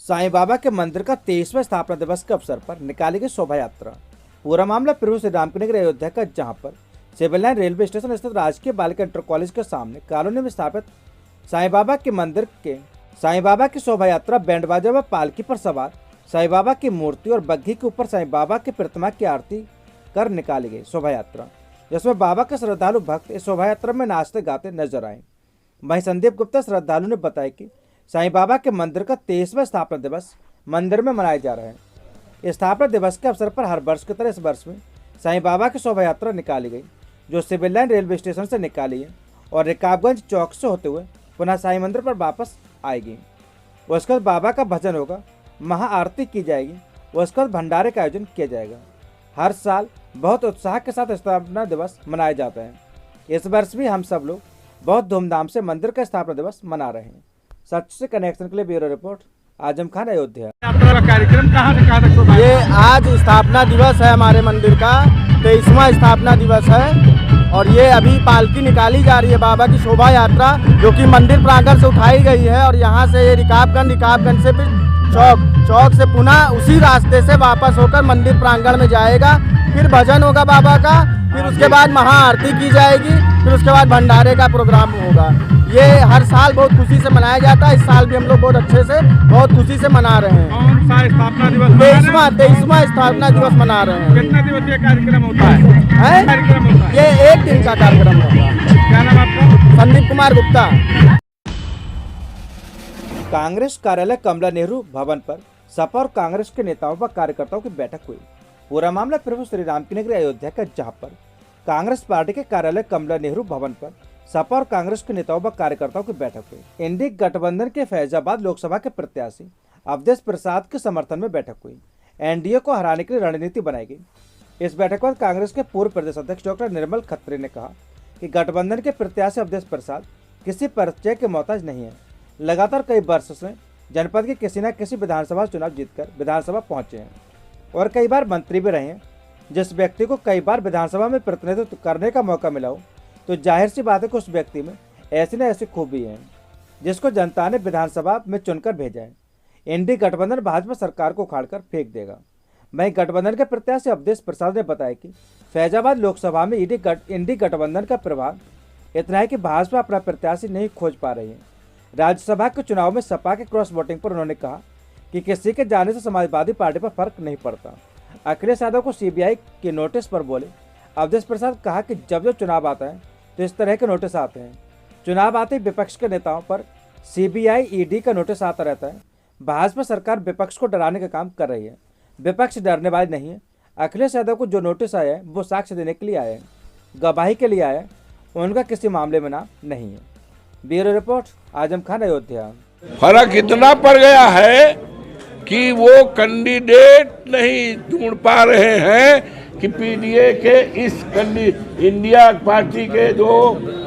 साईं बाबा के मंदिर का 23वां स्थापना दिवस के अवसर पर निकाली गई शोभा यात्रा। पूरा मामला प्रभु श्री रामनगर अयोध्या का, जहां पर सिविल लाइन रेलवे स्टेशन स्थित राजकीय बालिका इंटर कॉलेज के सामने कॉलोनी में स्थापित साईं बाबा के मंदिर के साईं बाबा की शोभा यात्रा बैंड बाजा व पालकी पर सवार साईं बाबा की मूर्ति और बग्घी के ऊपर साईं बाबा की प्रतिमा की आरती कर निकाली गई शोभा यात्रा, जिसमें बाबा के श्रद्धालु भक्त इस शोभा यात्रा में नाचते गाते नजर आए। वहीं संदीप गुप्ता श्रद्धालु ने बताया कि साईं बाबा के मंदिर का 23वां स्थापना दिवस मंदिर में मनाया जा रहा है। इस स्थापना दिवस के अवसर पर हर वर्ष की तरह इस वर्ष में साईं बाबा की शोभा यात्रा निकाली गई, जो सिविल लाइन रेलवे स्टेशन से निकाली है और रिकाबगंज चौक से होते हुए पुनः साईं मंदिर पर वापस आएगी। उसके बाद बाबा का भजन होगा, महाआरती की जाएगी, उसके बाद भंडारे का आयोजन किया जाएगा। हर साल बहुत उत्साह के साथ स्थापना दिवस मनाया जाता है। इस वर्ष भी हम सब लोग बहुत धूमधाम से मंदिर का स्थापना दिवस मना रहे हैं। सच से कनेक्शन के लिए ब्यूरो रिपोर्ट, आजम खान, अयोध्या। कार्यक्रम कहाँ से कहाँ तक? ये आज स्थापना दिवस है, हमारे मंदिर का 23वां स्थापना दिवस है और ये अभी पालकी निकाली जा रही है बाबा की शोभा यात्रा, जो कि मंदिर प्रांगण से उठाई गई है और यहाँ से ये रिकाबगंज से फिर चौक से पुनः उसी रास्ते से वापस होकर मंदिर प्रांगण में जाएगा। फिर भजन होगा बाबा का, फिर उसके बाद महाआरती की जाएगी, फिर उसके बाद भंडारे का प्रोग्राम होगा। ये हर साल बहुत खुशी से मनाया जाता है। इस साल भी हम लोग बहुत अच्छे से बहुत खुशी से मना रहे हैं। कौन सा स्थापना दिवस? 23वां स्थापना दिवस मना रहे हैं। कितना दिवसीय कार्यक्रम होता है? कार्यक्रम होता है ये 1 दिन का कार्यक्रम होगा। क्या नाम आपका? संदीप कुमार गुप्ता। कांग्रेस कार्यालय कमला नेहरू भवन पर सपा और कांग्रेस के नेताओं व कार्यकर्ताओं की बैठक हुई। पूरा मामला प्रभु श्री रामनगर अयोध्या का, जहां पर कांग्रेस पार्टी के कार्यालय कमला नेहरू भवन पर सपा और कांग्रेस के नेताओं व कार्यकर्ताओं की बैठक हुई। इंडी गठबंधन के फैजाबाद लोकसभा के प्रत्याशी अवधेश प्रसाद के समर्थन में बैठक हुई। एनडीए को हराने के लिए रणनीति बनाई गई। इस बैठक में कांग्रेस के पूर्व प्रदेश अध्यक्ष डॉक्टर निर्मल खत्री ने कहा कि गठबंधन के प्रत्याशी अवधेश प्रसाद किसी परिचय के मोहताज नहीं है। लगातार कई वर्ष से जनपद के किसी न किसी विधानसभा चुनाव जीतकर विधानसभा पहुंचे हैं और कई बार मंत्री भी रहे हैं। जिस व्यक्ति को कई बार विधानसभा में प्रतिनिधित्व करने का मौका मिला हो, तो जाहिर सी बात है कि उस व्यक्ति में ऐसी न ऐसी खूबी है जिसको जनता ने विधानसभा में चुनकर भेजा है। एनडीए गठबंधन भाजपा सरकार को उखाड़कर फेंक देगा। वहीं गठबंधन के प्रत्याशी अवधेश प्रसाद ने बताया कि फैजाबाद लोकसभा में एनडीए गठबंधन का प्रभाव इतना है कि भाजपा अपना प्रत्याशी नहीं खोज पा रही है। राज्यसभा के चुनाव में सपा के क्रॉस वोटिंग पर उन्होंने कहा कि किसी के जाने से समाजवादी पार्टी पर फर्क नहीं पड़ता। अखिलेश यादव को सीबीआई के नोटिस पर बोले अवधेश प्रसाद कहा कि जब चुनाव आता है तो इस तरह के नोटिस आते हैं। चुनाव आते ही विपक्ष के नेताओं पर सीबीआई ईडी का नोटिस आता रहता है। भाजपा सरकार विपक्ष को डराने का काम कर रही है। विपक्ष डरने वाली नहीं है। अखिलेश यादव को जो नोटिस आया है वो साक्ष्य देने के लिए आया है, गवाही के लिए आया है, उनका किसी मामले में नाम नहीं है। Bureau report, Azam Khan, Ayodhya. फर्क इतना पड़ गया है कि वो कैंडिडेट नहीं ढूंढ पा रहे हैं कि पीडीए के इस इंडिया पार्टी के जो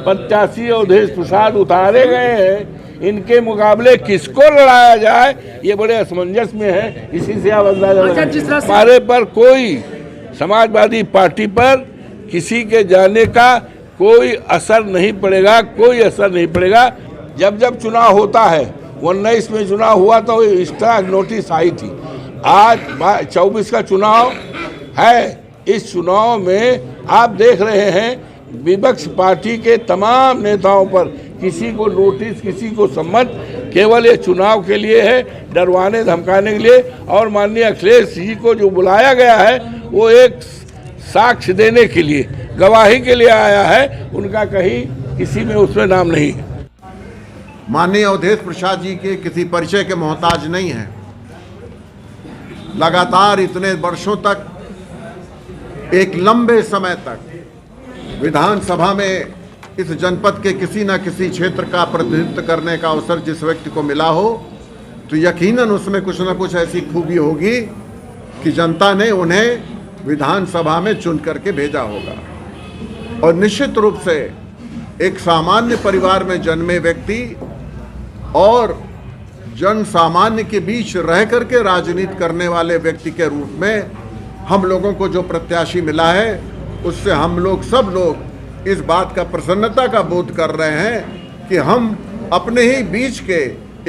प्रत्याशी अवधेश प्रसाद उतारे गए हैं, इनके मुकाबले किसको लड़ाया जाए, ये बड़े असमंजस में है। इसी से आप अंदाजा लगाएं। हमारे पर कोई समाजवादी पार्टी पर किसी के जाने का कोई असर नहीं पड़ेगा, कोई असर नहीं पड़ेगा। जब चुनाव होता है, 19 में चुनाव हुआ तो एक्स्ट्रा नोटिस आई थी। आज 24 का चुनाव है। इस चुनाव में आप देख रहे हैं विपक्ष पार्टी के तमाम नेताओं पर किसी को नोटिस, किसी को सम्मत, केवल ये चुनाव के लिए है, डरवाने धमकाने के लिए। और माननीय अखिलेश जी को जो बुलाया गया है वो एक साक्ष्य देने के लिए, गवाही के लिए आया है। उनका कहीं किसी में उसमें नाम नहीं है। माननीय अवधेश प्रसाद जी के किसी परिचय के मोहताज नहीं है। लगातार इतने वर्षों तक, एक लंबे समय तक विधानसभा में इस जनपद के किसी न किसी क्षेत्र का प्रतिनिधित्व करने का अवसर जिस व्यक्ति को मिला हो, तो यकीनन उसमें कुछ न कुछ ऐसी खूबी होगी कि जनता ने उन्हें विधानसभा में चुन करके भेजा होगा। और निश्चित रूप से एक सामान्य परिवार में जन्मे व्यक्ति और जन सामान्य के बीच रह करके राजनीति करने वाले व्यक्ति के रूप में हम लोगों को जो प्रत्याशी मिला है, उससे हम लोग सब लोग इस बात का प्रसन्नता का बोध कर रहे हैं कि हम अपने ही बीच के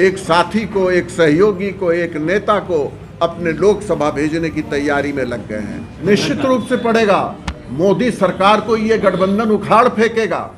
एक साथी को, एक सहयोगी को, एक नेता को अपने लोकसभा भेजने की तैयारी में लग गए हैं। निश्चित रूप से पड़ेगा, मोदी सरकार को ये गठबंधन उखाड़ फेंकेगा।